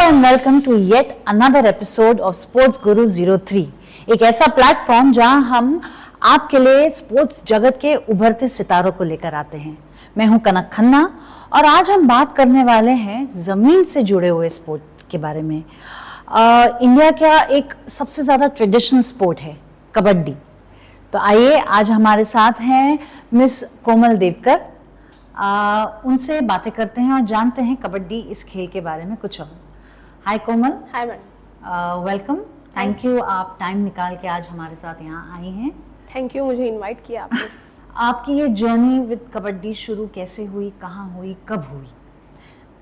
and welcome to yet another episode of Sports Guru 03, एक ऐसा platform जहां हम आपके लिए स्पोर्ट्स जगत के उभरते सितारों को लेकर आते हैं। मैं हूं कनक खन्ना और आज हम बात करने वाले हैं जमीन से जुड़े हुए स्पोर्ट के बारे में। इंडिया का एक सबसे ज्यादा ट्रेडिशनल स्पोर्ट है कबड्डी। तो आइए आज हमारे साथ हैं मिस कोमल देवकर, उनसे बातें करते हैं और जानते हैं कबड्डी इस खेल के बारे में कुछ और। Hi Komal. Hi ma'am. Welcome, thank you, आप टाइम निकाल के आज हमारे साथ यहाँ आई हैं। थैंक यू, मुझे इनवाइट किया आपने। आपकी ये जर्नी विद कबड्डी शुरू कैसे हुई, कहाँ हुई, कब हुई?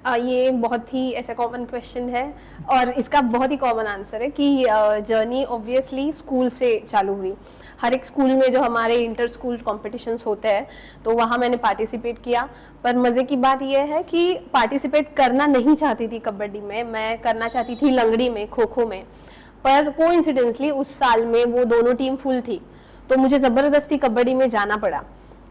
ये बहुत ही ऐसा कॉमन क्वेश्चन है और इसका बहुत ही कॉमन आंसर है कि जर्नी ऑब्वियसली स्कूल से चालू हुई। हर एक स्कूल में जो हमारे इंटर स्कूल कॉम्पिटिशन्स होते हैं तो वहाँ मैंने पार्टिसिपेट किया। पर मज़े की बात यह है कि पार्टिसिपेट करना नहीं चाहती थी कबड्डी में, मैं करना चाहती थी लंगड़ी में, खो खो में। पर कोइंसिडेंटली उस साल में वो दोनों टीम फुल थी तो मुझे ज़बरदस्ती कबड्डी में जाना पड़ा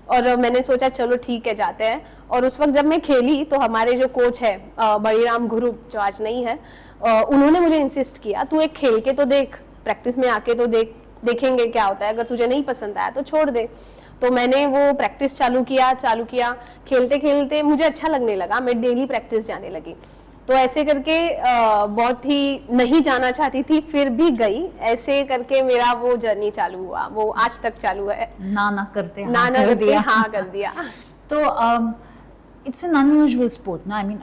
और मैंने सोचा चलो ठीक है जाते हैं। और उस वक्त जब मैं खेली तो हमारे जो कोच है बड़ीराम गुरु, जो आज नहीं है, उन्होंने मुझे इंसिस्ट किया तू एक खेल के तो देख, प्रैक्टिस में आके तो देखेंगे क्या होता है, अगर तुझे नहीं पसंद आया तो छोड़ दे। तो मैंने वो प्रैक्टिस चालू किया। खेलते खेलते मुझे अच्छा लगने लगा, मैं डेली प्रैक्टिस जाने लगी। तो ऐसे करके बहुत ही नहीं जाना चाहती थी फिर भी गई। ऐसे करके मेरा वो जर्नी चालू हुआ, वो आज तक चालू है। ना करते हाँ कर दिया। तो इट्स एन अनयूजुअल स्पोर्ट ना, आई मीन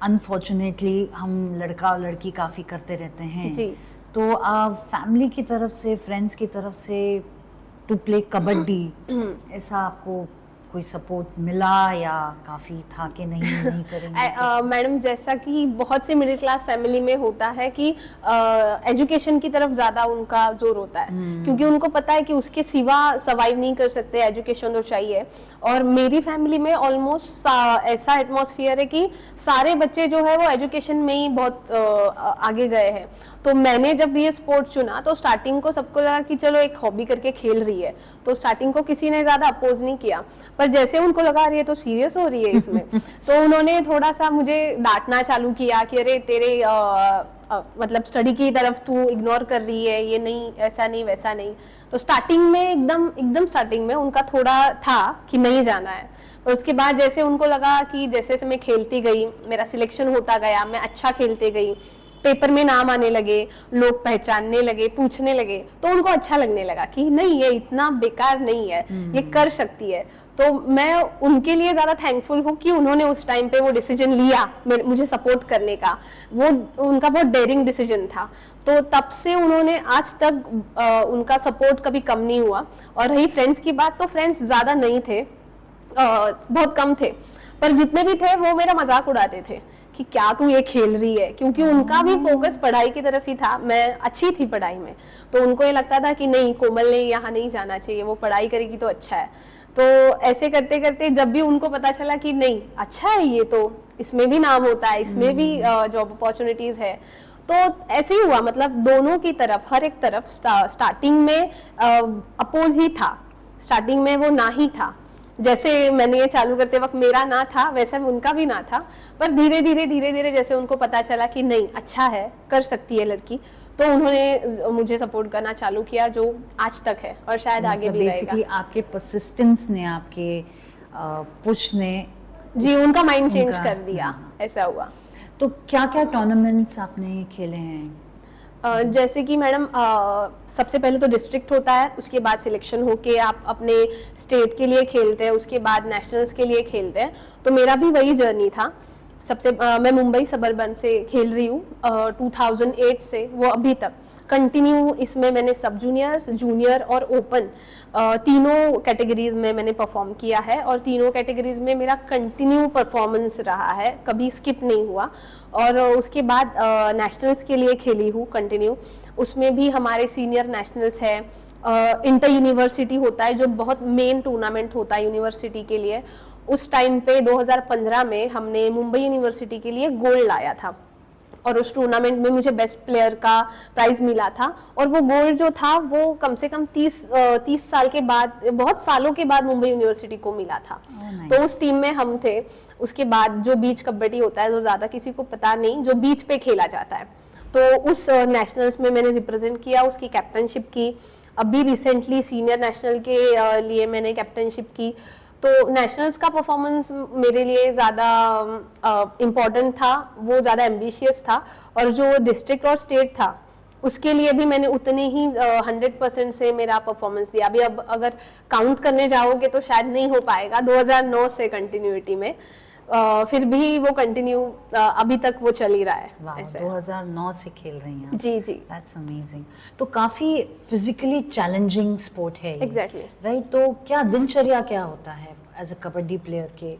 अनफॉर्चुनेटली हम लड़का और लड़की काफी करते रहते हैं जी। तो फैमिली की तरफ से, फ्रेंड्स की तरफ से टू प्ले कबड्डी, ऐसा आपको कोई सपोर्ट मिला या काफी था कि नहीं करेंगे? मैडम, जैसा कि बहुत से मिडिल क्लास फैमिली में होता है कि एजुकेशन की तरफ ज्यादा उनका जोर होता है, क्योंकि उनको पता है कि उसके सिवा सर्वाइव नहीं कर सकते, एजुकेशन तो चाहिए। और मेरी फैमिली में ऑलमोस्ट ऐसा एटमॉस्फेयर है कि सारे बच्चे जो है वो एजुकेशन में ही बहुत आगे गए हैं। तो मैंने जब ये स्पोर्ट चुना तो स्टार्टिंग को सबको लगा कि चलो एक हॉबी करके खेल रही है, तो स्टार्टिंग को किसी ने ज्यादा अपोज नहीं किया। पर जैसे उनको लगा रही है तो सीरियस हो रही है इसमें तो उन्होंने थोड़ा सा मुझे डांटना चालू किया कि अरे तेरे मतलब स्टडी की तरफ तू इग्नोर कर रही है, ये नहीं, ऐसा नहीं, वैसा नहीं। तो स्टार्टिंग में एकदम स्टार्टिंग में उनका थोड़ा था कि नहीं जाना है। और उसके बाद जैसे उनको लगा कि जैसे मैं खेलती गई, मेरा सिलेक्शन होता गया, मैं अच्छा खेलते गई, पेपर में नाम आने लगे, लोग पहचानने लगे, पूछने लगे, तो उनको अच्छा लगने लगा कि नहीं ये इतना बेकार नहीं है, ये कर सकती है। तो मैं उनके लिए ज्यादा थैंकफुल हूँ कि उन्होंने उस टाइम पे वो डिसीजन लिया मुझे सपोर्ट करने का। वो उनका बहुत डेयरिंग डिसीजन था। तो तब से उन्होंने आज तक उनका सपोर्ट कभी कम नहीं हुआ। और रही फ्रेंड्स की बात, तो फ्रेंड्स ज्यादा नहीं थे, बहुत कम थे, पर जितने भी थे वो मेरा मजाक उड़ाते थे कि क्या तू ये खेल रही है, क्योंकि उनका भी फोकस पढ़ाई की तरफ ही था। मैं अच्छी थी पढ़ाई में, तो उनको ये लगता था कि नहीं, कोमल ने यहाँ नहीं जाना चाहिए, वो पढ़ाई करेगी तो अच्छा है। तो ऐसे करते करते जब भी उनको पता चला कि नहीं अच्छा है ये, तो इसमें भी नाम होता है, इसमें भी जॉब अपॉर्चुनिटीज है, तो ऐसे ही हुआ। मतलब दोनों की तरफ, हर एक तरफ स्टार्टिंग में अपोज ही था, स्टार्टिंग में वो ना ही था। जैसे मैंने ये चालू करते वक्त मेरा ना था, वैसे उनका भी ना था। पर धीरे धीरे जैसे उनको पता चला कि नहीं अच्छा है, कर सकती है लड़की, तो उन्होंने मुझे सपोर्ट करना चालू किया, जो आज तक है और शायद आगे भी रहेगा। आपके परसिस्टेंस ने, आपके पुश ने जी उनका माइंड चेंज कर दिया, ऐसा हुआ। तो क्या क्या टूर्नामेंट्स आपने खेले हैं? जैसे कि मैडम सबसे पहले तो डिस्ट्रिक्ट होता है, उसके बाद सिलेक्शन होके आप अपने स्टेट के लिए खेलते हैं, उसके बाद नेशनल्स के लिए खेलते हैं। तो मेरा भी वही जर्नी था। सबसे मैं मुंबई सबर्बन से खेल रही हूँ 2008 से, वो अभी तक कंटिन्यू। इसमें मैंने सब जूनियर, जूनियर और ओपन तीनों कैटेगरीज में मैंने परफॉर्म किया है और तीनों कैटेगरीज में मेरा कंटिन्यू परफॉर्मेंस रहा है, कभी स्किप नहीं हुआ। और उसके बाद नेशनल्स के लिए खेली हूँ कंटिन्यू, उसमें भी हमारे सीनियर नेशनल्स है, इंटर यूनिवर्सिटी होता है जो बहुत मेन टूर्नामेंट होता है यूनिवर्सिटी के लिए। उस टाइम पे 2015 में हमने मुंबई यूनिवर्सिटी के लिए गोल्ड लाया था। और उस टूर्नामेंट में मुझे बेस्ट प्लेयर का प्राइज मिला था। और वो गोल्ड जो था वो कम से कम 30 साल के बाद, बहुत सालों के बाद मुंबई यूनिवर्सिटी को मिला था। तो उस टीम में हम थे। उसके बाद जो बीच कबड्डी होता है, जो ज्यादा किसी को पता नहीं, जो बीच पे खेला जाता है, तो उस नेशनल्स में मैंने रिप्रेजेंट किया, उसकी कैप्टनशिप की। अभी रिसेंटली सीनियर नेशनल के लिए मैंने कैप्टनशिप की। तो नेशनल्स का परफॉर्मेंस मेरे लिए ज़्यादा इम्पोर्टेंट था, वो ज़्यादा एम्बिशियस था। और जो डिस्ट्रिक्ट और स्टेट था उसके लिए भी मैंने उतने ही 100% से मेरा परफॉर्मेंस दिया। अभी अब अगर काउंट करने जाओगे तो शायद नहीं हो पाएगा 2009 से कंटिन्यूटी में, फिर भी वो कंटिन्यू अभी तक वो चल ही रहा है। ऐसे 2009 से खेल रही हैं जी जी। That's amazing. तो काफी फिजिकली चैलेंजिंग स्पोर्ट है ये, Exactly. राइट? तो क्या दिनचर्या क्या होता है एज अ कबड्डी प्लेयर के?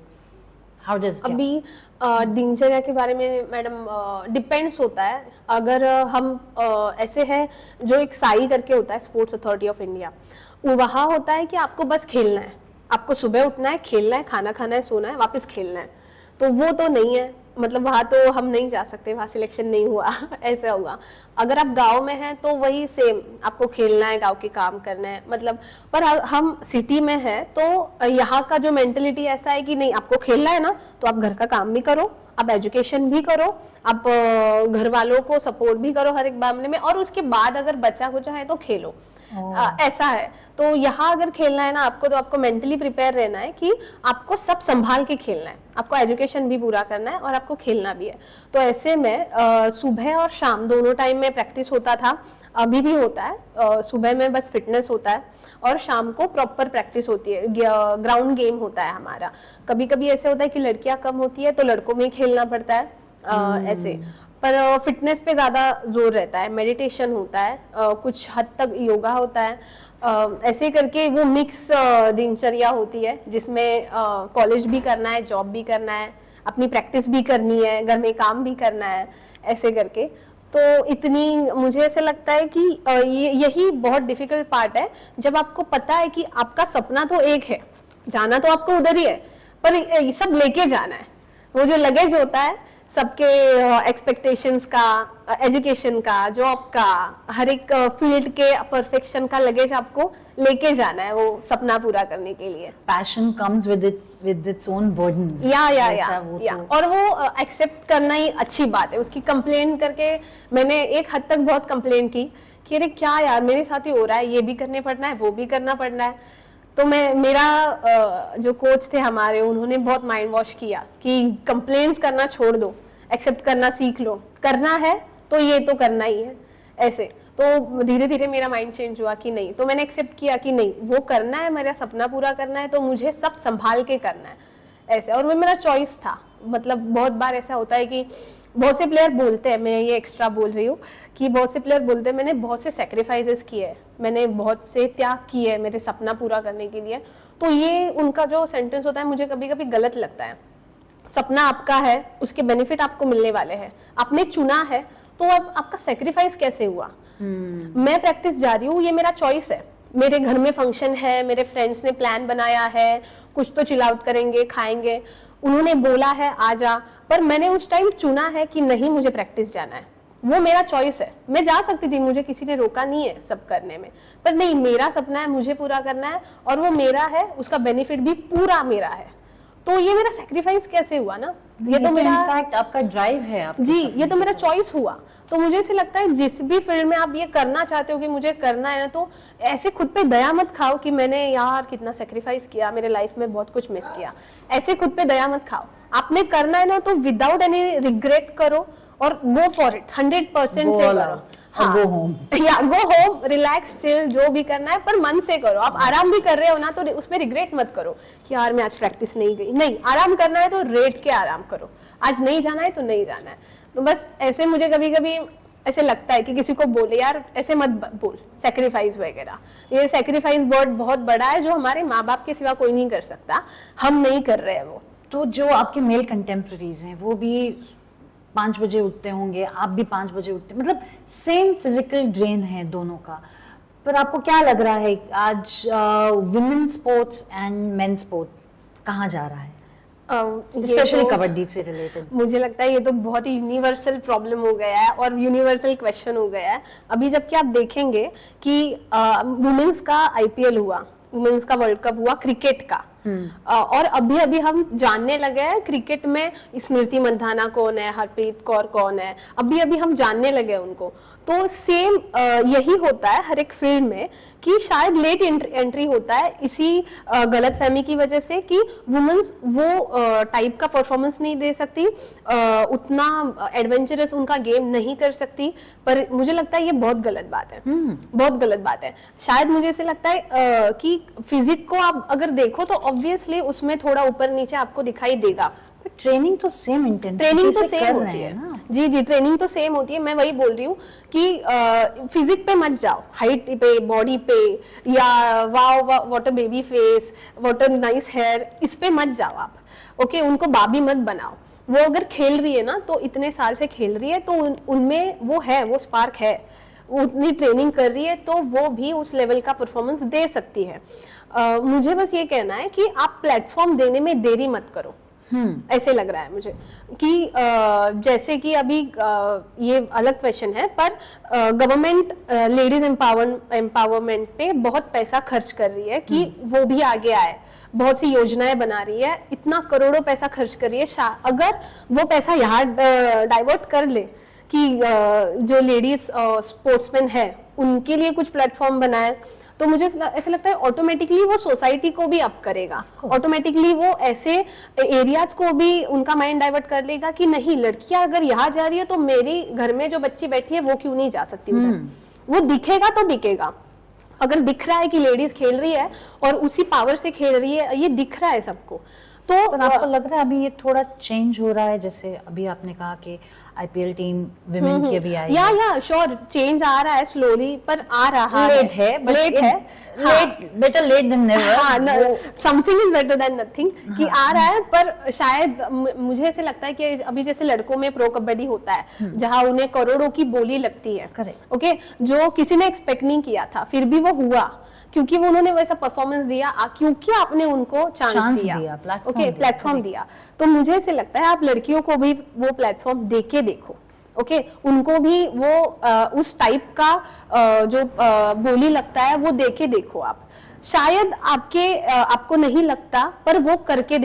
हाउ डज अभी दिनचर्या के बारे में मैडम डिपेंड्स होता है। अगर हम ऐसे है, जो एक साई करके होता है स्पोर्ट्स अथॉरिटी ऑफ इंडिया, वहाँ होता है कि आपको बस खेलना है, आपको सुबह उठना है, खेलना है, खाना खाना है, सोना है, वापस खेलना है। तो वो तो नहीं है, मतलब वहाँ तो हम नहीं जा सकते, वहाँ सिलेक्शन नहीं हुआ ऐसा हुआ। अगर आप गांव में हैं तो वही सेम, आपको खेलना है, गांव के काम करना है, मतलब। पर हम सिटी में हैं तो यहाँ का जो मेंटेलिटी ऐसा है कि नहीं, आपको खेलना है ना तो आप घर का काम भी करो, आप एजुकेशन भी करो, आप घर वालों को सपोर्ट भी करो हर एक मामले में, और उसके बाद अगर बच्चा कुछ है तो खेलो। ऐसा है। तो यहाँ अगर खेलना है ना आपको, तो आपको मेंटली प्रिपेयर रहना है कि आपको सब संभाल के खेलना है, आपको एजुकेशन भी पूरा करना है और आपको खेलना भी है। तो ऐसे में सुबह और शाम दोनों टाइम में प्रैक्टिस होता था, अभी भी होता है। सुबह में बस फिटनेस होता है और शाम को प्रॉपर प्रैक्टिस होती है, ग्राउंड गेम होता है हमारा। कभी कभी ऐसे होता है कि लड़कियां कम होती है तो लड़कों में खेलना पड़ता है ऐसे। पर फिटनेस पे ज़्यादा जोर रहता है, मेडिटेशन होता है, कुछ हद तक योगा होता है, ऐसे करके वो मिक्स दिनचर्या होती है, जिसमें कॉलेज भी करना है, जॉब भी करना है, अपनी प्रैक्टिस भी करनी है, घर में काम भी करना है, ऐसे करके। तो इतनी मुझे ऐसे लगता है कि यही बहुत डिफिकल्ट पार्ट है, जब आपको पता है कि आपका सपना तो एक है, जाना तो आपको उधर ही है, पर ये सब लेके जाना है। वो जो लगेज होता है सबके एक्सपेक्टेशंस का, एजुकेशन का, जॉब का, हर एक फील्ड के परफेक्शन का लगेज आपको लेके जाना है वो सपना पूरा करने के लिए। Passion comes with its own burdens. या और वो एक्सेप्ट करना ही अच्छी बात है। उसकी कंप्लेन करके मैंने एक हद तक बहुत कंप्लेन की कि अरे क्या यार, मेरे साथ ही हो रहा है, ये भी करने पड़ना है, वो भी करना पड़ना है। तो मेरा जो कोच थे हमारे, उन्होंने बहुत माइंड वॉश किया कि कंप्लेंट्स करना छोड़ दो, एक्सेप्ट करना सीख लो, करना है तो ये तो करना ही है ऐसे। तो धीरे धीरे मेरा माइंड चेंज हुआ कि नहीं, तो मैंने एक्सेप्ट किया कि नहीं, वो करना है, मेरा सपना पूरा करना है, तो मुझे सब संभाल के करना है ऐसे। और वो मेरा चॉइस था। मतलब बहुत बार ऐसा होता है कि बहुत से प्लेयर बोलते हैं, मैं ये एक्स्ट्रा बोल रही हूँ कि बहुत से प्लेयर बोलते हैं मैंने बहुत से सैक्रिफाइसेस किए हैं, मैंने बहुत से त्याग किए हैं मेरे सपना पूरा करने के लिए। तो ये उनका जो सेंटेंस होता है मुझे कभी कभी गलत लगता है। सपना आपका है, उसके बेनिफिट आपको मिलने वाले हैं, आपने चुना है, तो अब आपका सैक्रिफाइस कैसे हुआ? मैं प्रैक्टिस जा रही हूँ, ये मेरा चॉइस है। मेरे घर में फंक्शन है, मेरे फ्रेंड्स ने प्लान बनाया है, कुछ तो चिल आउट करेंगे, खाएंगे, उन्होंने बोला है आ जा, पर मैंने उस टाइम चुना है कि नहीं, मुझे प्रैक्टिस जाना है। वो मेरा चॉइस है। मैं जा सकती थी, मुझे किसी ने रोका नहीं है सब करने में, पर नहीं, मेरा सपना है, मुझे पूरा करना है, और वो मेरा है, उसका बेनिफिट भी पूरा मेरा है। तो ये मेरा सैक्रिफाइस कैसे हुआ ना? ये तो मेरा इनफैक्ट आपका ड्राइव है आपके जी, ये तो मेरा चॉइस हुआ। तो मुझे ऐसे लगता है जिस भी फील्ड में आप ये करना चाहते हो कि मुझे करना है ना, तो ऐसे खुद पे दया मत खाओ कि मैंने यार कितना सेक्रीफाइस किया, मेरे लाइफ में बहुत कुछ मिस किया। ऐसे खुद पे दया मत खाओ। आपने करना है ना तो विदाउट एनी रिग्रेट करो और गो फॉर इट, 100% से करो। हाँ, गो होम या गो होम, रिलैक्स, चिल, जो भी करना है, पर मन से करो। आप आराम भी कर रहे हो ना तो उसमें रिग्रेट मत करो कि यार मैं आज प्रैक्टिस नहीं गई। नहीं, आराम करना है तो रेट के आराम करो। आज नहीं जाना है तो नहीं जाना है। तो बस ऐसे मुझे कभी कभी ऐसे लगता है कि किसी को बोले यार ऐसे मत बोल, सेक्रीफाइस वगैरह। ये सेक्रीफाइस वर्ड बहुत बड़ा है जो हमारे माँ बाप के सिवा कोई नहीं कर सकता, हम नहीं कर रहे हैं वो। तो जो आपके मेल कंटेम्प्रेरीज हैं वो भी 5 बजे उठते होंगे, आप भी 5 बजे उठते, मतलब सेम फिजिकल ड्रेन है दोनों का। पर आपको क्या लग रहा है आज women sports and main sport कहाँ जा रहा है? स्पेशली कबड्डी से रिलेटेड? मुझे लगता है ये तो बहुत ही यूनिवर्सल प्रॉब्लम हो गया है और यूनिवर्सल क्वेश्चन हो गया है। अभी जबकि आप देखेंगे कि वुमेन्स का आईपीएल हुआ, वुमेन्स का वर्ल्ड कप हुआ क्रिकेट का, और अभी अभी हम जानने लगे हैं क्रिकेट में स्मृति मंधाना कौन है, हरप्रीत कौर कौन है, अभी अभी हम जानने लगे उनको। तो सेम यही होता है हर एक फील्ड में कि शायद लेट एंट्री होता है इसी गलतफहमी की वजह से कि वुमेन्स वो टाइप का परफॉर्मेंस नहीं दे सकती, उतना एडवेंचरस उनका गेम नहीं कर सकती। पर मुझे लगता है ये बहुत गलत बात है, बहुत गलत बात है। शायद मुझे ऐसे लगता है कि फिजिक को आप अगर देखो तो ऑब्वियसली उसमें थोड़ा ऊपर नीचे आपको दिखाई देगा। ट्रेनिंग तो सेम इंटेंसिटी ट्रेनिंग तो से सेम कर होती रहे है हैं ना। जी जी, ट्रेनिंग तो सेम होती है। मैं वही बोल रही हूँ कि फिजिक पे मत जाओ, हाइट पे, बॉडी पे, या wow what a baby face, what a nice hair, इस पे मत जाओ आप। ओके, उनको बाबी मत बनाओ। वो अगर खेल रही है ना, तो इतने साल से खेल रही है, तो उनमें वो है, वो स्पार्क है, उतनी ट्रेनिंग कर रही है, तो वो भी उस लेवल का परफॉर्मेंस दे सकती है। मुझे बस ये कहना है कि आप प्लेटफॉर्म देने में देरी मत करो। ऐसे लग रहा है मुझे कि जैसे कि अभी ये अलग क्वेश्चन है, पर गवर्नमेंट लेडीज एम्पावरमेंट पे बहुत पैसा खर्च कर रही है कि वो भी आगे आए, बहुत सी योजनाएं बना रही है, इतना करोड़ों पैसा खर्च कर रही है। अगर वो पैसा यहाँ डाइवर्ट कर ले कि जो लेडीज स्पोर्ट्समैन है उनके लिए कुछ प्लेटफॉर्म बनाए, तो मुझे ऐसा लगता है ऑटोमेटिकली वो सोसाइटी को भी अप करेगा, ऑटोमेटिकली वो ऐसे एरियाज को भी उनका माइंड डाइवर्ट कर लेगा कि नहीं, लड़कियां अगर यहाँ जा रही है तो मेरी घर में जो बच्ची बैठी है वो क्यों नहीं जा सकती उधर। वो दिखेगा तो बिकेगा। अगर दिख रहा है कि लेडीज खेल रही है और उसी पावर से खेल रही है, ये दिख रहा है सबको, तो आपको लग रहा है अभी ये थोड़ा चेंज हो रहा है? जैसे अभी आपने कहा कि आईपीएल टीम विमेन की अभी आई है। या श्योर, चेंज आ रहा है स्लोली, पर आ रहा लेट है, लेट है, better late than never. Something is better than nothing, कि आ रहा है। पर शायद मुझे ऐसे लगता है कि अभी जैसे लड़कों में प्रो कबड्डी होता है जहां उन्हें करोड़ों की बोली लगती है, करेक्ट, ओके, जो किसी ने एक्सपेक्ट नहीं किया था, फिर भी वो हुआ क्योंकि वो उन्होंने वैसा परफॉर्मेंस दिया, क्योंकि आपने उनको चांस दिया, प्लेटफॉर्म दिया। तो मुझे ऐसे लगता है आप लड़कियों को भी वो प्लेटफॉर्म देके देखो, ओके, उनको भी वो उस टाइप का जो बोली लगता है वो देके देखो आप। शायद आपको नहीं लगता, पर वो करके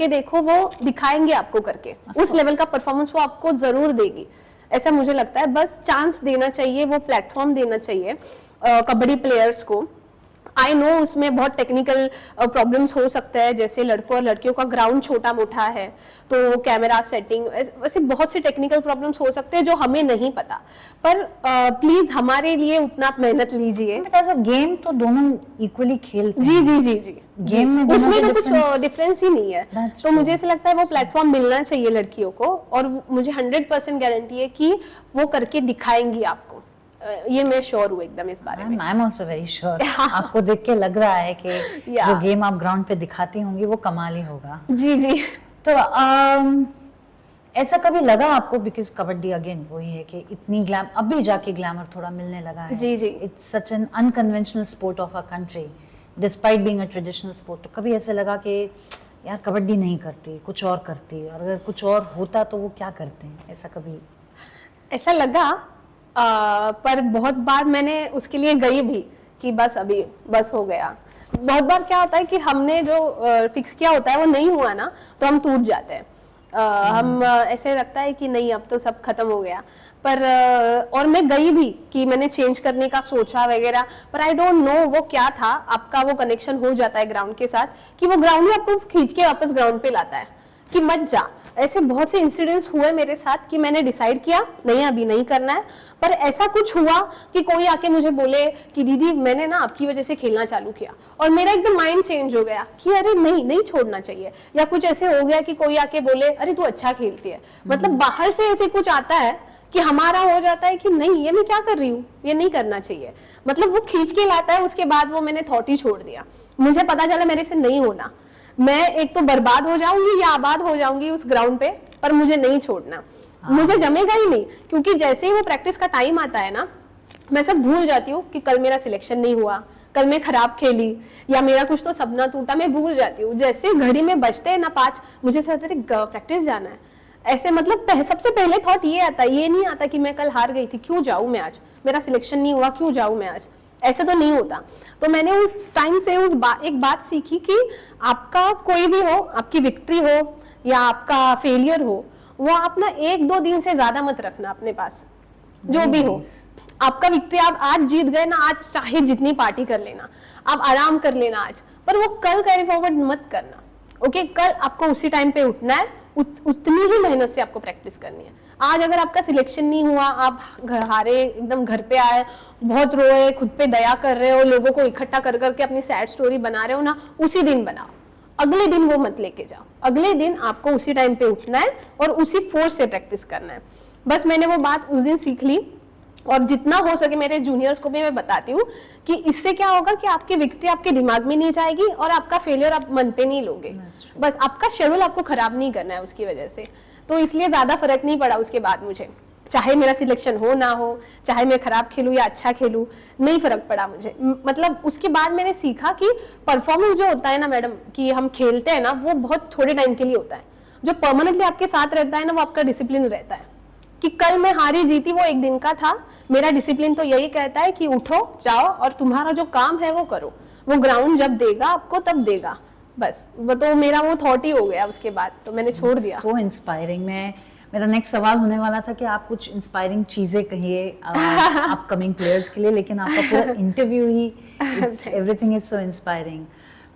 देखो, वो दिखाएंगे आपको करके, उस लेवल का परफॉर्मेंस वो आपको जरूर देगी, ऐसा मुझे लगता है। बस चांस देना चाहिए, वो प्लेटफॉर्म देना चाहिए कबड्डी प्लेयर्स को। आई नो उसमें बहुत टेक्निकल प्रॉब्लम्स हो सकता है, जैसे लड़कों और लड़कियों का ग्राउंड छोटा मोटा है, तो कैमरा सेटिंग, वैसे बहुत से टेक्निकल प्रॉब्लम्स हो सकते हैं जो हमें नहीं पता। पर प्लीज हमारे लिए उतना मेहनत लीजिए। बट एज अ गेम तो दोनों इक्वली खेलते हैं। जी जी जी, गेम में उसमें तो कुछ डिफरेंस ही नहीं है। तो मुझे ऐसा लगता है वो प्लेटफॉर्म मिलना चाहिए लड़कियों को, और मुझे 100% गारंटी है कि वो करके दिखाएंगी आपको। ये मैं श्योर हूँ एकदम इस बारे में। I am also very sure. आपको देख के लग रहा है कि जो गेम आप ग्राउंड पे दिखाती होंगी वो कमाल ही होगा। जी जी। तो ऐसा कभी लगा आपको, बिकॉज कबड्डी अगेन वही है कि इतनी अभी जाके ग्लैमर थोड़ा मिलने लगा है। जी जी। It's such an unconventional sport of a country despite being a traditional sport. तो कभी ऐसे लगा कि यार कबड्डी नहीं करती, कुछ और करती, और अगर कुछ और होता तो वो क्या करते हैं? ऐसा कभी ऐसा लगा, पर बहुत बार मैंने उसके लिए गई भी कि बस हो गया। बहुत बार क्या होता है कि हमने जो फिक्स किया होता है वो नहीं हुआ ना, तो हम टूट जाते हैं। हम ऐसे लगता है कि नहीं, अब तो सब खत्म हो गया। पर और मैं गई भी कि मैंने चेंज करने का सोचा वगैरह, पर आई डोंट नो वो क्या था। आपका वो कनेक्शन हो जाता है ग्राउंड के साथ कि वो ग्राउंड ही आपको खींच के वापस ग्राउंड पे लाता है कि मत जा। ऐसे बहुत से इंसिडेंट्स हुए मेरे साथ कि मैंने डिसाइड किया नहीं, अभी नहीं करना है, पर ऐसा कुछ हुआ कि कोई आके मुझे बोले कि दीदी मैंने ना आपकी वजह से खेलना चालू किया, और मेरा एकदम माइंड चेंज हो गया कि अरे नहीं छोड़ना चाहिए। या कुछ ऐसे हो गया कि कोई आके बोले अरे तू अच्छा खेलती है, मतलब बाहर से ऐसे कुछ आता है कि हमारा हो जाता है कि नहीं, ये मैं क्या कर रही हूँ, ये नहीं करना चाहिए। मतलब वो खींच के लाता है, उसके बाद वो मैंने थॉट ही छोड़ दिया। मुझे पता चला मेरे से नहीं होना, मैं एक तो बर्बाद हो जाऊंगी या आबाद हो जाऊंगी उस ग्राउंड पे, पर मुझे नहीं छोड़ना। मुझे जमेगा ही नहीं, क्योंकि जैसे ही वो प्रैक्टिस का टाइम आता है ना, मैं सब भूल जाती हूँ कि कल मेरा सिलेक्शन नहीं हुआ, कल मैं खराब खेली या मेरा कुछ तो सपना टूटा, मैं भूल जाती हूँ। जैसे घड़ी में बजते हैं ना 5, मुझे प्रैक्टिस जाना है, ऐसे मतलब सबसे पहले थॉट ये आता है, ये नहीं आता कि मैं कल हार गई थी, क्यों जाऊं मैं आज, मेरा सिलेक्शन नहीं हुआ, क्यों जाऊं मैं आज, ऐसे तो नहीं होता। तो मैंने उस टाइम से एक बात सीखी कि आपका कोई भी हो, आपकी विक्ट्री हो या आपका फेलियर हो, वो आप ना 1-2 दिन से ज्यादा मत रखना अपने पास, जो भी हो। आपका विक्ट्री आप आज जीत गए ना, आज चाहे जितनी पार्टी कर लेना, आप आराम कर लेना आज, पर वो कल कैरी फॉरवर्ड मत करना। ओके, कल आपको उसी टाइम पे उठना है, उतनी ही मेहनत से आपको प्रैक्टिस करनी है। आज अगर आपका सिलेक्शन नहीं हुआ, आप हारे, एकदम घर पे आए, बहुत रोए, खुद पे दया कर रहे हो, लोगों को इकट्ठा कर करके अपनी सैड स्टोरी बना रहे हो ना, उसी दिन बनाओ, अगले दिन वो मत लेके जाओ। अगले दिन आपको उसी टाइम पे उठना है और उसी फोर्स से प्रैक्टिस करना है। बस मैंने वो बात उस दिन सीख ली, और जितना हो सके मेरे जूनियर्स को भी मैं बताती हूँ कि इससे क्या होगा कि आपकी विक्ट्री आपके दिमाग में नहीं जाएगी और आपका फेलियर आप मन पे नहीं लोगे। बस आपका शेड्यूल आपको खराब नहीं करना है उसकी वजह से। तो इसलिए ज्यादा फर्क नहीं पड़ा उसके बाद मुझे, चाहे मेरा सिलेक्शन हो ना हो, चाहे मैं खराब खेलूं या अच्छा खेलूं, नहीं फर्क पड़ा मुझे। मतलब उसके बाद मैंने सीखा कि परफॉर्मेंस जो होता है ना मैडम, कि हम खेलते हैं ना, वो बहुत थोड़े टाइम के लिए होता है। जो परमानेंटली आपके साथ रहता है ना, वो आपका डिसिप्लिन रहता है। कि कल मैं हारी जीती वो एक दिन का था, मेरा डिसिप्लिन तो यही कहता है कि उठो, जाओ और तुम्हारा जो काम है वो करो, वो ग्राउंड जब देगा आपको तब देगा। बस वो तो मेरा वो थॉट ही हो गया उसके बाद, तो मैंने छोड़ दिया। So inspiring. मेरा नेक्स्ट सवाल होने वाला था कि आप कुछ इंस्पायरिंग चीजें कहिए अपकमिंग प्लेयर्स के लिए, लेकिन आपका पूरा interview he, everything is so inspiring.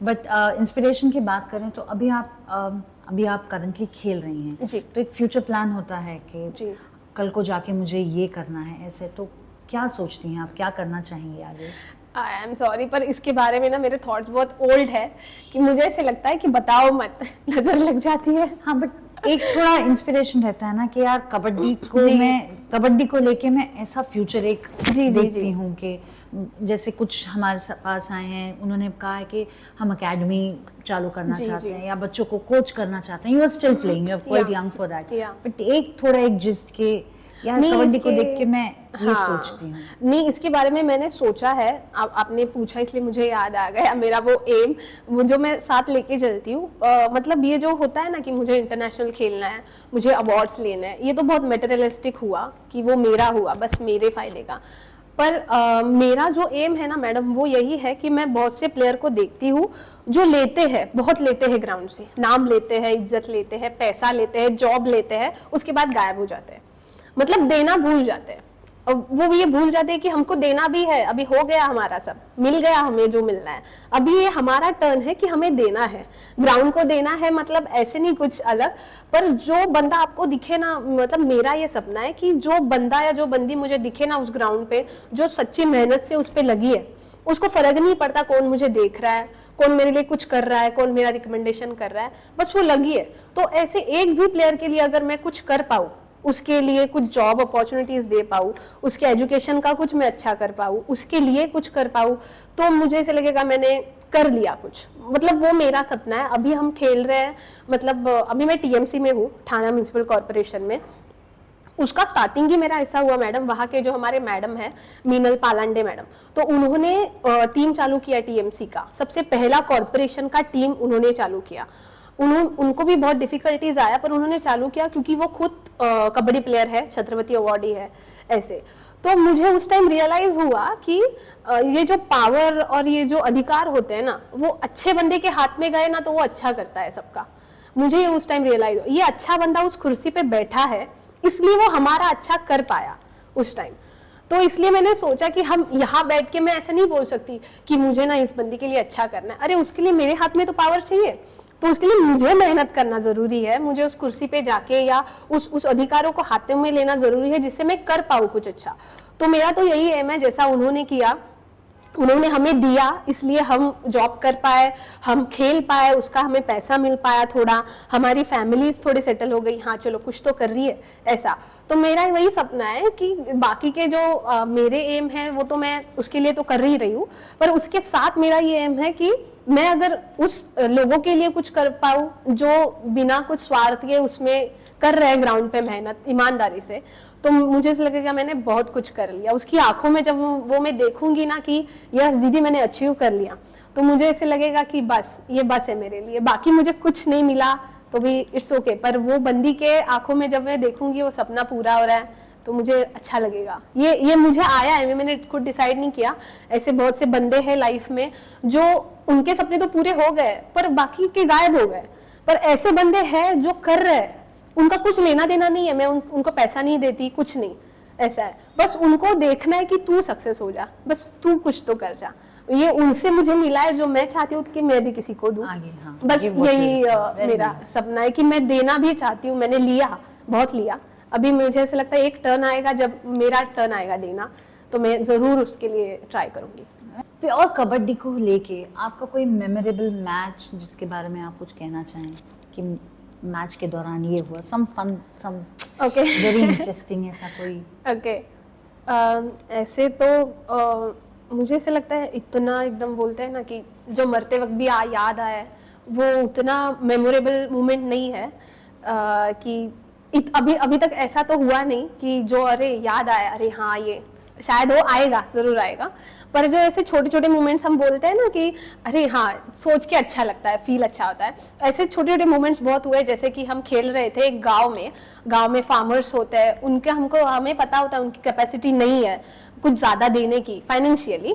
But inspiration की बात करें तो अभी आप करंटली खेल रही हैं जी। तो एक फ्यूचर प्लान होता है कि जी। कल को जाके मुझे ये करना है, ऐसे तो क्या सोचती हैं आप, क्या करना चाहेंगे आगे? आई एम सॉरी, पर इसके बारे में ना मेरे थॉट्स बहुत ओल्ड है कि मुझे ऐसे लगता है कि बताओ मत, नजर लग जाती है। हाँ, बट एक थोड़ा इंस्पिरेशन रहता है ना कि यार कबड्डी को लेके मैं ऐसा फ्यूचर एक देखती हूँ कि जैसे कुछ हमारे पास आए हैं, उन्होंने कहा है कि हम एकेडमी चालू करना चाहते हैं या बच्चों को कोच करना चाहते हैं। You are still playing, you are quite young for that, but एक थोड़ा जिस्ट के यार कबड्डी को देख के मैं ये सोचती हूँ। नहीं, इसके बारे में मैंने सोचा है, आपने पूछा इसलिए मुझे याद आ गया मेरा वो एम, वो जो मैं साथ लेके चलती हूँ। मतलब ये जो होता है ना कि मुझे इंटरनेशनल खेलना है, मुझे अवार्ड्स लेना है, ये तो बहुत मटेरियलिस्टिक हुआ कि वो मेरा हुआ, बस मेरे फायदे का। पर मेरा जो एम है ना मैडम, वो यही है कि मैं बहुत से प्लेयर को देखती हूँ जो लेते हैं, बहुत लेते हैं ग्राउंड से, नाम लेते हैं, इज्जत लेते हैं, पैसा लेते हैं, जॉब लेते हैं, उसके बाद गायब हो जाते हैं, मतलब देना भूल जाते हैं। और वो ये भूल जाते हैं कि हमको देना भी है, अभी हो गया हमारा, सब मिल गया हमें जो मिलना है, अभी ये हमारा टर्न है कि हमें देना है, ग्राउंड को देना है। मतलब ऐसे नहीं कुछ अलग, पर जो बंदा आपको दिखे ना, मतलब मेरा ये सपना है कि जो बंदा या जो बंदी मुझे दिखे ना उस ग्राउंड पे, जो सच्ची मेहनत से उस पे लगी है, उसको फर्क नहीं पड़ता कौन मुझे देख रहा है, कौन मेरे लिए कुछ कर रहा है, कौन मेरा रिकमेंडेशन कर रहा है, बस वो लगी है। तो ऐसे एक भी प्लेयर के लिए अगर मैं कुछ कर पाऊँ, उसके लिए कुछ जॉब अपॉर्चुनिटीज दे पाऊँ, उसके एजुकेशन का कुछ मैं अच्छा कर पाऊँ, उसके लिए कुछ कर पाऊँ, तो मुझे ऐसे लगेगा मैंने कर लिया कुछ। मतलब वो मेरा सपना है। अभी हम खेल रहे हैं, मतलब अभी मैं टीएमसी में हूँ, थाना म्युनिसिपल कॉर्पोरेशन में। उसका स्टार्टिंग ही मेरा ऐसा हुआ मैडम, वहाँ के जो हमारे मैडम है मीनल पालांडे मैडम, तो उन्होंने टीम चालू किया टीएमसी का, सबसे पहला कॉर्पोरेशन का टीम उन्होंने चालू किया। उनको भी बहुत डिफिकल्टीज आया, पर उन्होंने चालू किया क्योंकि वो खुद कबड्डी प्लेयर है, छत्रपति अवार्डी है ऐसे। तो मुझे उस टाइम रियलाइज हुआ कि ये जो पावर और ये जो अधिकार होते हैं ना, वो अच्छे बंदे के हाथ में गए ना तो वो अच्छा करता है सबका। मुझे ये उस टाइम रियलाइज हुआ, ये अच्छा बंदा उस कुर्सी पे बैठा है, इसलिए वो हमारा अच्छा कर पाया उस टाइम। तो इसलिए मैंने सोचा कि हम यहाँ बैठ के, मैं ऐसा नहीं बोल सकती कि मुझे ना इस बंदी के लिए अच्छा करना है, अरे उसके लिए मेरे हाथ में तो पावर चाहिए, तो उसके लिए मुझे मेहनत करना जरूरी है, मुझे उस कुर्सी पे जाके या उस अधिकारों को हाथों में लेना जरूरी है जिससे मैं कर पाऊँ कुछ अच्छा। तो मेरा तो यही एम है, जैसा उन्होंने किया, उन्होंने हमें दिया, इसलिए हम जॉब कर पाए, हम खेल पाए, उसका हमें पैसा मिल पाया, थोड़ा हमारी फैमिलीज थोड़ी सेटल हो गई, हाँ चलो कुछ तो कर रही है ऐसा। तो मेरा वही सपना है कि बाकी के जो मेरे एम है वो तो मैं उसके लिए तो कर ही रही हूँ, पर उसके साथ मेरा ये एम है कि मैं अगर उस लोगों के लिए कुछ कर पाऊँ जो बिना कुछ स्वार्थ के उसमें कर रहे हैं ग्राउंड पे मेहनत ईमानदारी से, तो मुझे ऐसा लगेगा मैंने बहुत कुछ कर लिया। उसकी आंखों में जब वो मैं देखूंगी ना कि यस दीदी मैंने अचीव कर लिया, तो मुझे ऐसे लगेगा कि बस ये बस है मेरे लिए, बाकी मुझे कुछ नहीं मिला तो भी इट्स ओके, पर वो बंदी के आंखों में जब मैं देखूंगी वो सपना पूरा हो रहा है तो मुझे अच्छा लगेगा। ये मुझे आया है, मैंने खुद डिसाइड नहीं किया। ऐसे बहुत से बंदे हैं लाइफ में जो उनके सपने तो पूरे हो गए पर बाकी के गायब हो गए, पर ऐसे बंदे हैं जो कर रहे हैं, उनका कुछ लेना देना नहीं है, मैं उनको पैसा नहीं देती, कुछ नहीं, ऐसा है। बस उनको देखना है कि तू सक्सेस हो जा, बस तू कुछ तो कर जा। ये उनसे मुझे मिला है जो मैं चाहती हूँ कि मैं भी किसी को दूं। हाँ, बस यही मेरा सपना है कि मैं देना भी चाहती हूँ। मैंने लिया, बहुत लिया, अभी मुझे ऐसा लगता है एक टर्न आएगा, जब मेरा टर्न आएगा देना तो मैं जरूर उसके लिए ट्राई करूंगी। और कबड्डी को लेके आपका कोई मेमोरेबल मैच जिसके बारे में आप कुछ कहना चाहें कि मैच के दौरान ये हुआ, some fun, some very interesting, ऐसा कोई? ओके, ऐसे तो मुझे ऐसे लगता है इतना एकदम बोलते हैं ना कि जो मरते वक्त भी याद आए, वो उतना मेमोरेबल मोमेंट नहीं है कि अभी तक ऐसा तो हुआ नहीं कि जो अरे याद आया, अरे हाँ ये शायद वो आएगा, जरूर आएगा। पर जो ऐसे छोटे छोटे मोमेंट्स हम बोलते हैं ना कि अरे हाँ सोच के अच्छा लगता है, फील अच्छा होता है, ऐसे छोटे छोटे मोमेंट्स बहुत हुए। जैसे कि हम खेल रहे थे एक गांव में फार्मर्स होते हैं, हमें पता होता है उनकी कैपेसिटी नहीं है कुछ ज्यादा देने की फाइनेंशियली,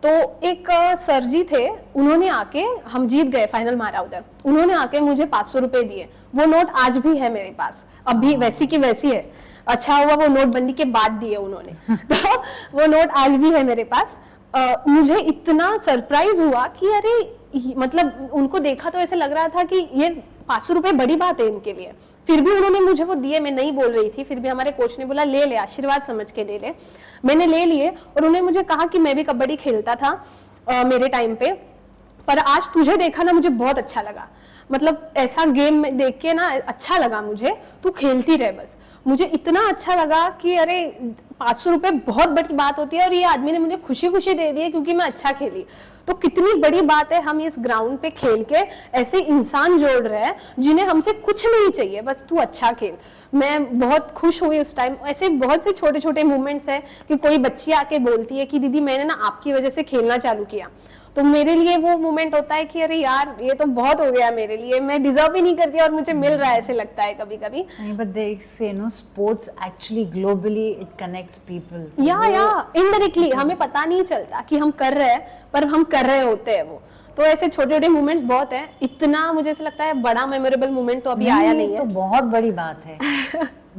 तो एक सर जी थे, उन्होंने आके, हम जीत गए, फाइनल मारा उधर, उन्होंने आके मुझे 500 रुपए दिए। वो नोट आज भी है मेरे पास, अभी वैसी की वैसी है। अच्छा हुआ वो नोटबंदी के बाद दिए उन्होंने तो वो नोट आज भी है मेरे पास। मुझे इतना सरप्राइज हुआ कि अरे मतलब उनको देखा तो ऐसे लग रहा था कि ये 500 रुपए बड़ी बात है इनके लिए, फिर भी उन्होंने मुझे वो दिए। मैं नहीं बोल रही थी, फिर भी हमारे कोच ने बोला ले ले, आशीर्वाद समझ के ले ले। मैंने ले लिए और उन्होंने मुझे कहा कि मैं भी कबड्डी खेलता था मेरे टाइम पे, पर आज तुझे देखा ना मुझे बहुत अच्छा लगा, मतलब ऐसा गेम में देख के ना अच्छा लगा मुझे, तू खेलती रहे बस। मुझे इतना अच्छा लगा कि अरे 500 रुपए बहुत बड़ी बात होती है और ये आदमी ने मुझे खुशी खुशी दे दी क्योंकि मैं अच्छा खेली। तो कितनी बड़ी बात है, हम इस ग्राउंड पे खेल के ऐसे इंसान जोड़ रहे हैं जिन्हें हमसे कुछ नहीं चाहिए, बस तू अच्छा खेल। मैं बहुत खुश हुई उस टाइम। ऐसे बहुत से छोटे छोटे मूवमेंट्स है कि कोई बच्ची आके बोलती है कि दीदी मैंने ना आपकी वजह से खेलना चालू किया, तो मेरे लिए वो मोमेंट होता है कि अरे यार ये तो बहुत हो गया मेरे लिए, मैं डिजर्व ही नहीं करती और मुझे मिल रहा है, ऐसे लगता है कभी कभी। But they say no, sports actually globally it connects people. या इनडायरेक्टली हमें पता नहीं चलता कि हम कर रहे हैं, पर हम कर रहे होते हैं वो। तो ऐसे छोटे छोटे मोमेंट्स बहुत हैं। इतना मुझे ऐसा लगता है बड़ा मेमोरेबल मोमेंट तो अभी आया नहीं है। तो बहुत बड़ी बात है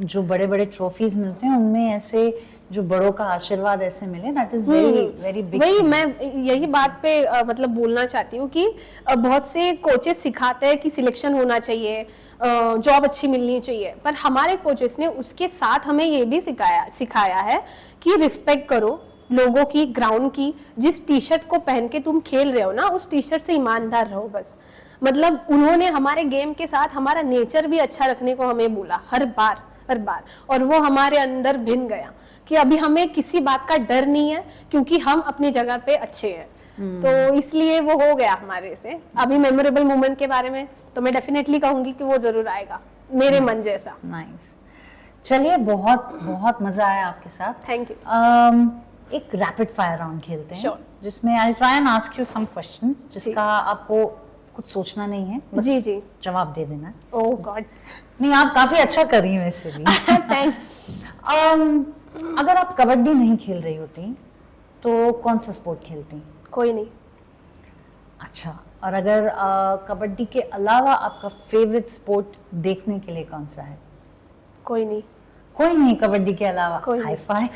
जो बड़े बड़े ट्रॉफीज मिलते हैं उनमें ऐसे जो बड़ों का आशीर्वाद ऐसे मिले, that is very very big. वही मैं यही बात पे मतलब बोलना चाहती हूँ कि बहुत से कोचेस सिखाते हैं कि सिलेक्शन होना चाहिए, जॉब अच्छी मिलनी चाहिए, पर हमारे कोचेस ने उसके साथ हमें ये भी सिखाया है कि रिस्पेक्ट करो लोगों की, ग्राउंड की। जिस टी शर्ट को पहन के तुम खेल रहे हो ना, उस टी शर्ट से ईमानदार रहो बस। मतलब उन्होंने हमारे गेम के साथ हमारा नेचर भी अच्छा रखने को हमें बोला हर बार, और वो हमारे अंदर भिन गया कि अभी हमें किसी बात का डर नहीं है क्योंकि हम अपनी जगह पे अच्छे हैं। तो इसलिए वो हो गया हमारे से। अभी मेमोरेबल मोमेंट के बारे में तो मैं डेफिनेटली कहूंगी कि वो जरूर आएगा मेरे मन जैसा। नाइस, चलिए बहुत बहुत मजा आया आपके साथ। Thank you. एक रैपिड फायर राउंड खेलते हैं, Sure. जिसमें I try and ask you some questions जिसका आपको कुछ सोचना नहीं है, बस जी जवाब दे देना है। ओह गॉड। नहीं, आप काफी अच्छा कर रही हैं वैसे भी। थैंक्स। अगर आप कबड्डी नहीं खेल रही होती तो कौन सा स्पोर्ट खेलती? कोई नहीं। अच्छा, और अगर कबड्डी के अलावा आपका फेवरेट स्पोर्ट देखने के लिए कौन सा है? कोई नहीं। कोई नहीं कबड्डी के अलावा? कोई हाई फाइव।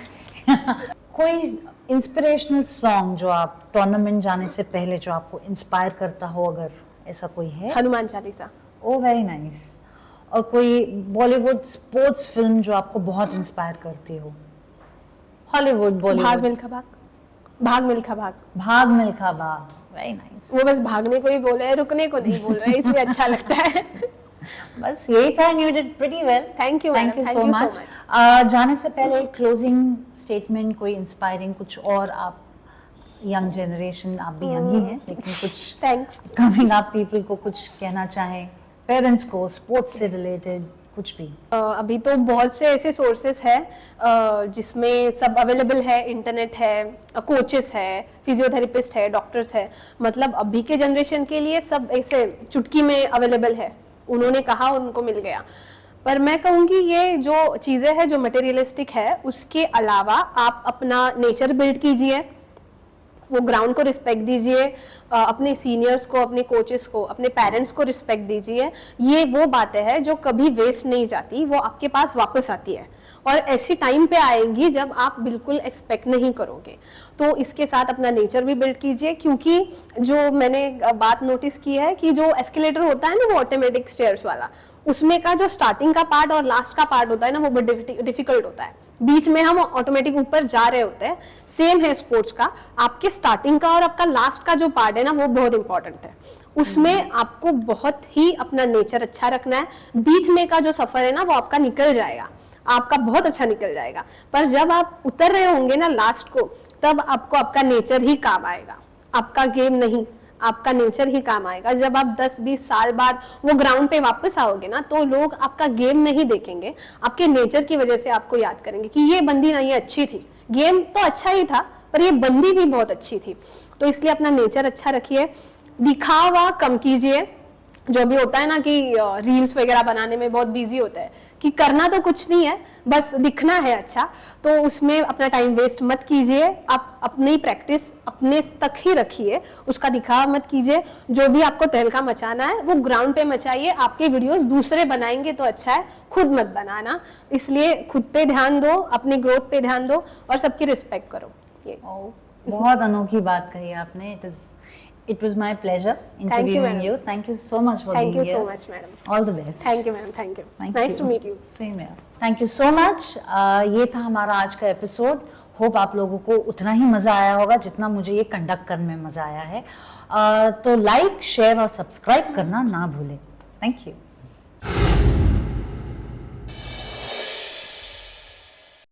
कोई इंस्पिरेशनल सॉन्ग जो आप टूर्नामेंट जाने से पहले जो आपको इंस्पायर करता हो, अगर ऐसा कोई है? Hanuman Chalisa. Oh very nice. और कोई बॉलीवुड स्पोर्ट्स फिल्म जो आपको बहुत इंस्पायर करती हो? हॉलीवुड, बॉलीवुड? भाग मिल्खा भाग। भाग मिल्खा भाग। भाग मिल्खा भाग, वेरी नाइस। वो बस भागने को ही बोल रहे हैं, रुकने को नहीं बोल रहे हैं, इसलिए अच्छा लगता है। बस यही था, you did pretty well. Thank you, Thank you madam. so Thank you much. so much. जाने से पहले क्लोजिंग स्टेटमेंट कोई इंस्पायरिंग कुछ और आप यंग जनरेशन, आप भी यंग ही हैं, लेकिन कुछ थैंक्स। कमिंग अप पीपल को कुछ कहना चाहें, पेरेंट्स को, स्पोर्ट्स से रिलेटेड कुछ भी? अभी तो बहुत से ऐसे सोर्सेस हैं जिसमें सब अवेलेबल है, इंटरनेट है, कोचेस है, फिजियोथेरेपिस्ट है, डॉक्टर्स है। मतलब अभी के जनरेशन के लिए सब ऐसे चुटकी में अवेलेबल है, उन्होंने कहा उनको मिल गया। पर मैं कहूँगी ये जो चीज़ें हैं जो मटेरियलिस्टिक है, उसके अलावा आप अपना नेचर बिल्ड कीजिए, वो ग्राउंड को रिस्पेक्ट दीजिए, अपने सीनियर्स को, अपने कोचेस को, अपने पेरेंट्स को रिस्पेक्ट दीजिए। ये वो बातें हैं जो कभी वेस्ट नहीं जाती, वो आपके पास वापस आती है और ऐसी टाइम पे आएंगी जब आप बिल्कुल एक्सपेक्ट नहीं करोगे। तो इसके साथ अपना नेचर भी बिल्ड कीजिए, क्योंकि जो मैंने बात नोटिस की है कि जो एस्केलेटर होता है ना, वो ऑटोमेटिक स्टेयर्स वाला, उसमें का जो स्टार्टिंग का पार्ट और लास्ट का पार्ट होता है ना, वो बहुत डिफिकल्ट होता है। बीच में हम ऑटोमेटिक ऊपर जा रहे होते हैं। सेम है स्पोर्ट्स का, आपके स्टार्टिंग का और आपका लास्ट का जो पार्ट है ना, वो बहुत इंपॉर्टेंट है। उसमें आपको बहुत ही अपना नेचर अच्छा रखना है। बीच में का जो सफर है ना, वो आपका निकल जाएगा, आपका बहुत अच्छा निकल जाएगा। पर जब आप उतर रहे होंगे ना लास्ट को, तब आपको आपका नेचर ही काम आएगा, आपका गेम नहीं, आपका नेचर ही काम आएगा। जब आप 10-20 साल बाद वो ग्राउंड पे वापस आओगे ना, तो लोग आपका गेम नहीं देखेंगे, आपके नेचर की वजह से आपको याद करेंगे कि ये बंदी ना, ये अच्छी थी, गेम तो अच्छा ही था पर ये बंदी भी बहुत अच्छी थी। तो इसलिए अपना नेचर अच्छा रखिए, दिखावा कम कीजिए। जो भी होता है ना कि रील्स वगैरह बनाने में बहुत बिजी होता है कि करना तो कुछ नहीं है, बस दिखना है अच्छा, तो उसमें अपना टाइम वेस्ट मत कीजिए। आप अपनी प्रैक्टिस अपने तक ही रखिए, उसका दिखावा मत कीजिए। जो भी आपको तहलका मचाना है वो ग्राउंड पे मचाइए। आपके वीडियोस दूसरे बनाएंगे तो अच्छा है, खुद मत बनाना। इसलिए खुद पे ध्यान दो, अपने ग्रोथ पे ध्यान दो और सबकी रिस्पेक्ट करो। ये बहुत अनोखी बात कही आपने। It was my pleasure interviewing you. Thank you so much for being here. Thank you so much, madam. All the best. Thank you, madam. Thank you. Nice to meet you. Same here. Thank you so much. ये था हमारा आज का episode. Hope आप लोगों को उतना ही मजा आया होगा जितना मुझे ये कंडक्ट करने में मजा आया है। तो लाइक, शेयर और सब्सक्राइब करना ना भूलें। Thank you.